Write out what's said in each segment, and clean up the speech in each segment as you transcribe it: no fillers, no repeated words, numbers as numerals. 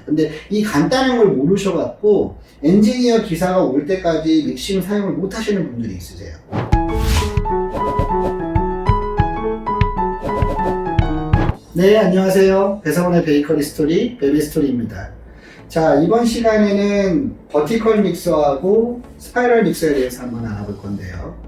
근데 이 간단한 걸 모르셔갖고 엔지니어 기사가 올 때까지 믹싱 사용을 못 하시는 분들이 있으세요. 네, 안녕하세요. 배성훈의 베이커리 스토리, 베비스토리입니다. 자, 이번 시간에는 버티컬 믹서하고 스파이럴 믹서에 대해서 한번 알아볼 건데요.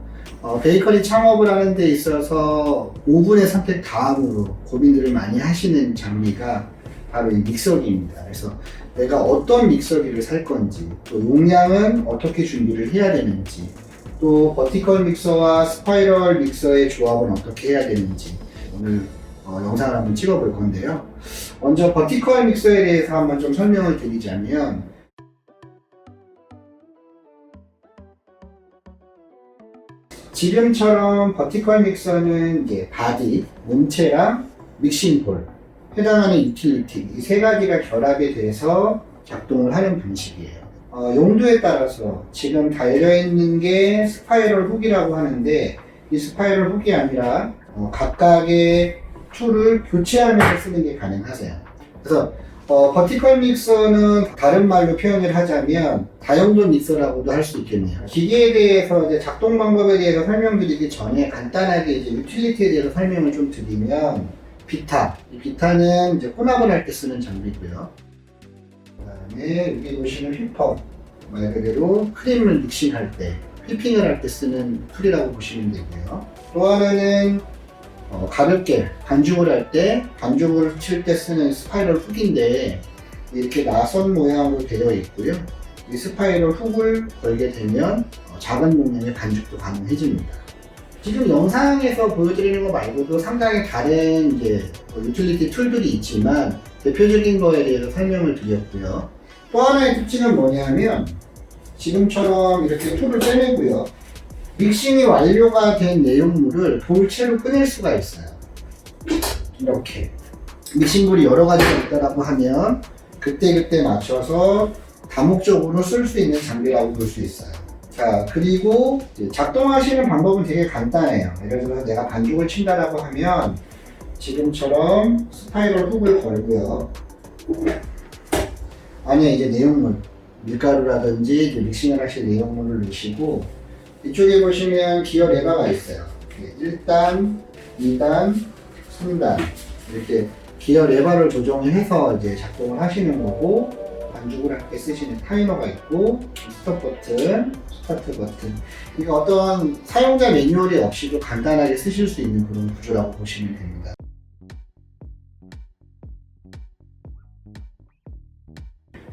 베이커리 창업을 하는 데 있어서 오븐의 선택 다음으로 고민들을 많이 하시는 장비가 바로 이 믹서기입니다. 그래서 내가 어떤 믹서기를 살 건지, 또 용량은 어떻게 준비를 해야 되는지, 또 버티컬 믹서와 스파이럴 믹서의 조합은 어떻게 해야 되는지 오늘 영상을 한번 찍어볼 건데요. 먼저 버티컬 믹서에 대해서 한번 좀 설명을 드리자면, 지금처럼 버티컬 믹서는 이제 바디, 몸체랑 믹싱볼, 해당하는 유틸리티, 이 세 가지가 결합이 돼서 작동을 하는 방식이에요. 용도에 따라서 지금 달려있는 게 스파이럴 훅이라고 하는데, 이 스파이럴 훅이 아니라 각각의 툴을 교체하면서 쓰는 게 가능하세요. 그래서 버티컬 믹서는 다른 말로 표현을 하자면 다용도 믹서라고도 할 수 있겠네요. 기계에 대해서 이제 작동 방법에 대해서 설명드리기 전에 간단하게 이제 유틸리티에 대해서 설명을 좀 드리면, 비타. 이 비타는 이제 혼합을 할 때 쓰는 장비고요. 그 다음에 여기 보시는 휘퍼. 말 그대로 크림을 믹싱할 때, 휘핑을 할 때 쓰는 툴이라고 보시면 되고요. 또 하나는 가볍게 반죽을 할 때, 반죽을 칠 때 쓰는 스파이럴 훅인데, 이렇게 나선 모양으로 되어 있고요. 이 스파이럴 훅을 걸게 되면 작은 용량의 반죽도 가능해집니다. 지금 영상에서 보여드리는 거 말고도 상당히 다른 이제 유틸리티 툴들이 있지만 대표적인 거에 대해서 설명을 드렸고요. 또 하나의 특징은 뭐냐면, 지금처럼 이렇게 툴을 빼내고요. 믹싱이 완료가 된 내용물을 볼체로 꺼낼 수가 있어요. 이렇게 믹싱볼이 여러 가지가 있다고 하면 그때그때 맞춰서 다목적으로 쓸 수 있는 장비라고 볼 수 있어요. 자, 그리고 작동하시는 방법은 되게 간단해요. 예를 들어서 내가 반죽을 친다라고 하면 지금처럼 스파이럴 훅을 걸고요. 안에 이제 내용물, 밀가루라든지 이제 믹싱을 하실 내용물을 넣으시고, 이쪽에 보시면 기어 레버가 있어요. 1단, 2단, 3단 이렇게 기어 레버를 조정해서 이제 작동을 하시는 거고, 반죽을 할 때 쓰시는 타이머가 있고, 스톱 버튼, 스타트 버튼. 이거 어떤 사용자 매뉴얼이 없이도 간단하게 쓰실 수 있는 그런 구조라고 보시면 됩니다.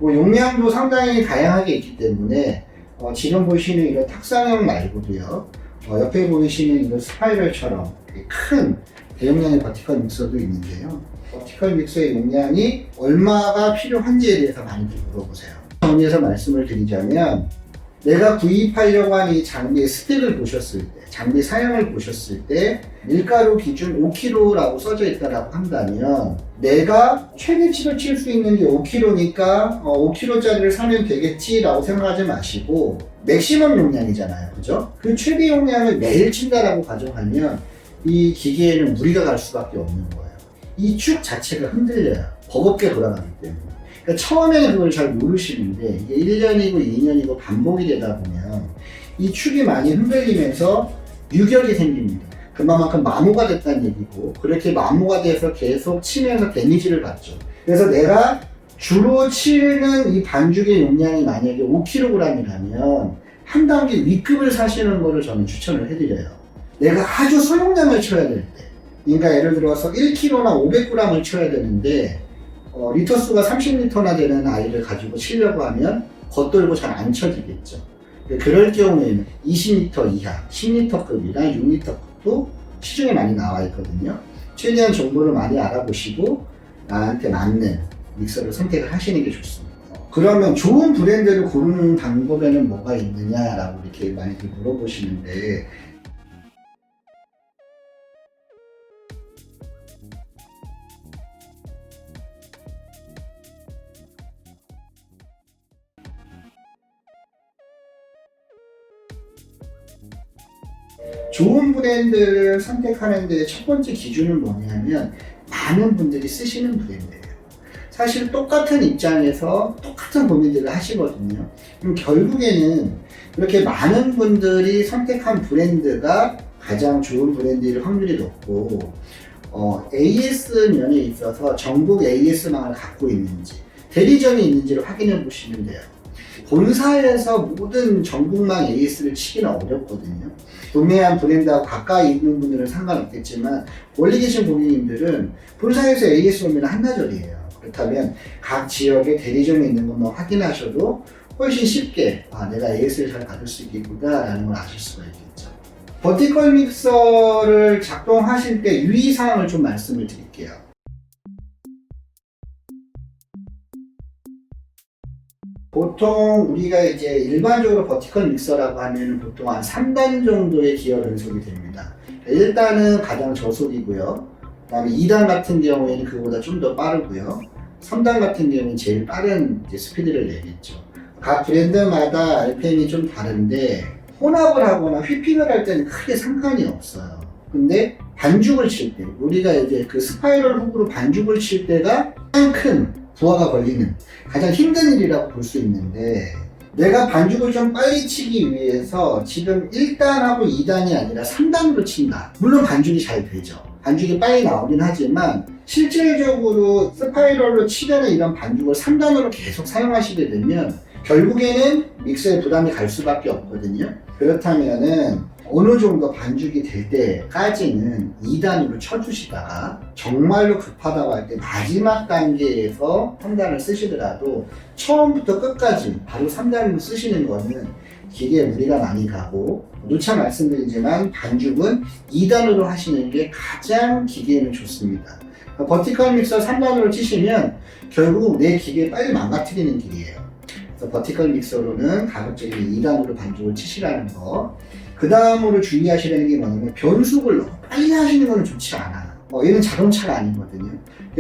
용량도 상당히 다양하게 있기 때문에 지금 보시는 이런 탁상형 말고도요, 옆에 보이시는 이런 스파이럴처럼 큰 대용량의 버티컬 믹서도 있는데요. 버티컬 믹서의 용량이 얼마가 필요한지에 대해서 많이들 물어보세요. 정리해서 말씀을 드리자면, 내가 구입하려고 하는 이 장비의 스펙을 보셨을 때, 장비 사양을 보셨을 때 밀가루 기준 5kg라고 써져 있다고 한다면, 내가 최대치로 칠 수 있는 게 5kg니까 5kg짜리를 사면 되겠지라고 생각하지 마시고, 맥시멈 용량이잖아요, 그죠? 그 최대 용량을 매일 친다라고 가정하면 이 기계에는 무리가 갈 수밖에 없는 거예요. 이 축 자체가 흔들려요. 버겁게 돌아가기 때문에. 그러니까 처음에는 그걸 잘 모르시는데, 이게 1년이고 2년이고 반복이 되다 보면 이 축이 많이 흔들리면서 유격이 생깁니다. 그만큼 마모가 됐다는 얘기고, 그렇게 마모가 돼서 계속 치면서 데미지를 받죠. 그래서 내가 주로 치는 이 반죽의 용량이 만약에 5kg이라면 한 단계 위급을 사시는 거를 저는 추천을 해드려요. 내가 아주 소용량을 쳐야 될 때, 그러니까 예를 들어서 1kg나 500g을 쳐야 되는데 리터수가 30리터나 되는 아이를 가지고 치려고 하면 겉돌고 잘 안 쳐지겠죠. 그럴 경우에는 20리터 이하, 10리터급이나 6리터급도 시중에 많이 나와 있거든요. 최대한 정보를 많이 알아보시고 나한테 맞는 믹서를 선택을 하시는 게 좋습니다. 그러면 좋은 브랜드를 고르는 방법에는 뭐가 있느냐라고 이렇게 많이들 물어보시는데, 좋은 브랜드를 선택하는 데 첫 번째 기준은 뭐냐면, 많은 분들이 쓰시는 브랜드예요. 사실 똑같은 입장에서 똑같은 고민들을 하시거든요. 그럼 결국에는 이렇게 많은 분들이 선택한 브랜드가 가장 좋은 브랜드일 확률이 높고, AS 면에 있어서 전국 AS망을 갖고 있는지, 대리점이 있는지를 확인해 보시면 돼요. 본사에서 모든 전국망 AS를 치기는 어렵거든요. 구매한 브랜드하고 가까이 있는 분들은 상관없겠지만, 멀리 계신 고객님들은 본사에서 AS 오면 한나절이에요. 그렇다면 각 지역에 대리점이 있는 것만 확인하셔도 훨씬 쉽게 내가 AS를 잘 받을 수 있겠구나 라는 걸 아실 수가 있겠죠. 버티컬 믹서를 작동하실 때 유의사항을 좀 말씀을 드릴게요. 보통 우리가 이제 일반적으로 버티컬 믹서라고 하면 보통 한 3단 정도의 기어 변속이 됩니다. 1단은 가장 저속이고요. 그 다음에 2단 같은 경우에는 그보다 좀 더 빠르고요. 3단 같은 경우는 제일 빠른 스피드를 내겠죠. 각 브랜드마다 RPM이 좀 다른데 혼합을 하거나 휘핑을 할 때는 크게 상관이 없어요. 근데 반죽을 칠 때, 우리가 이제 그 스파이럴 훅으로 반죽을 칠 때가 가장 큰 부하가 걸리는 가장 힘든 일이라고 볼 수 있는데, 내가 반죽을 좀 빨리 치기 위해서 지금 1단하고 2단이 아니라 3단으로 친다. 물론 반죽이 잘 되죠. 반죽이 빨리 나오긴 하지만 실질적으로 스파이럴로 치려는 이런 반죽을 3단으로 계속 사용하시게 되면 결국에는 믹서에 부담이 갈 수밖에 없거든요. 그렇다면은 어느 정도 반죽이 될 때까지는 2단으로 쳐주시다가 정말로 급하다고 할 때 마지막 단계에서 3단을 쓰시더라도 처음부터 끝까지 바로 3단을 쓰시는 거는 기계에 무리가 많이 가고, 누차 말씀드리지만 반죽은 2단으로 하시는 게 가장 기계에는 좋습니다. 버티컬 믹서 3단으로 치시면 결국 내 기계 빨리 망가뜨리는 길이에요. 그래서 버티컬 믹서로는 가급적이면 2단으로 반죽을 치시라는 거. 그 다음으로 주의하시라는 게 뭐냐면 변속을 너무 빨리 하시는 거는 좋지 않아요. 얘는 자동차가 아니거든요.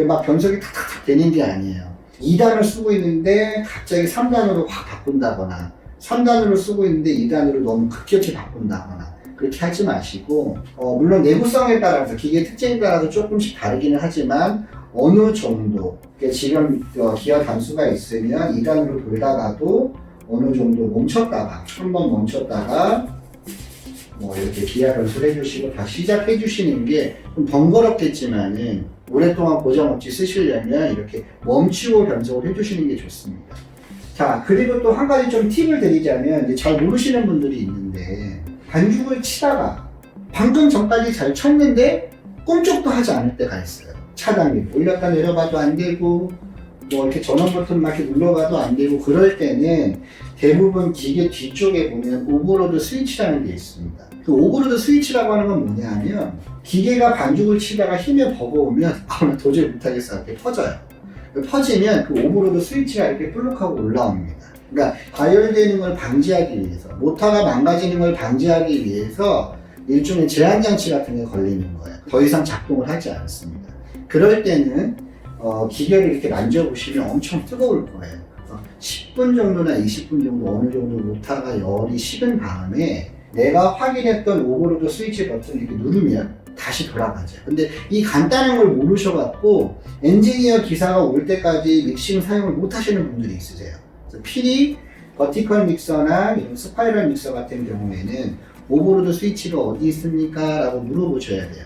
막 변속이 탁탁탁 되는 게 아니에요. 2단을 쓰고 있는데 갑자기 3단으로 확 바꾼다거나 3단으로 쓰고 있는데 2단으로 너무 급격히 바꾼다거나 그렇게 하지 마시고, 물론 내구성에 따라서 기계 특징에 따라서 조금씩 다르기는 하지만 어느 정도, 지금 기어 단수가 있으면 2단으로 돌다가도 어느 정도 멈췄다가 한번 멈췄다가 이렇게 기아 변수를 해주시고 다시 시작해 주시는 게 좀 번거롭겠지만은 오랫동안 고정 없이 쓰시려면 이렇게 멈추고 변속을 해 주시는 게 좋습니다. 자, 그리고 또 한 가지 좀 팁을 드리자면, 이제 잘 모르시는 분들이 있는데 반죽을 치다가 방금 전까지 잘 쳤는데 꼼짝도 하지 않을 때가 있어요. 차단기 올렸다 내려봐도 안 되고 이렇게 전원 버튼 막 이렇게 눌러봐도 안 되고, 그럴 때는 대부분 기계 뒤쪽에 보면 오버로드 스위치라는 게 있습니다. 그 오버로드 스위치라고 하는 건 뭐냐 하면, 기계가 반죽을 치다가 힘에 버거우면 도저히 못하겠어 이렇게 퍼져요. 퍼지면 그 오버로드 스위치가 이렇게 블록하고 올라옵니다. 그러니까 과열되는 걸 방지하기 위해서, 모터가 망가지는 걸 방지하기 위해서 일종의 제한장치 같은 게 걸리는 거예요. 더 이상 작동을 하지 않습니다. 그럴 때는 기계를 이렇게 만져보시면 엄청 뜨거울 거예요. 10분 정도나 20분 정도 어느 정도 모터가 열이 식은 다음에 내가 확인했던 오버로드 스위치 버튼을 이렇게 누르면 다시 돌아가죠. 근데 이 간단한 걸 모르셔갖고 엔지니어 기사가 올 때까지 믹싱 사용을 못 하시는 분들이 있으세요. 그래서 필히 버티컬 믹서나 이런 스파이럴 믹서 같은 경우에는 오버로드 스위치가 어디 있습니까? 라고 물어보셔야 돼요.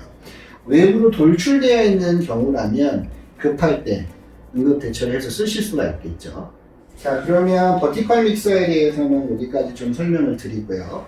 외부로 돌출되어 있는 경우라면 급할 때 응급 대처를 해서 쓰실 수가 있겠죠. 자, 그러면 버티컬 믹서에 대해서는 여기까지 좀 설명을 드리고요.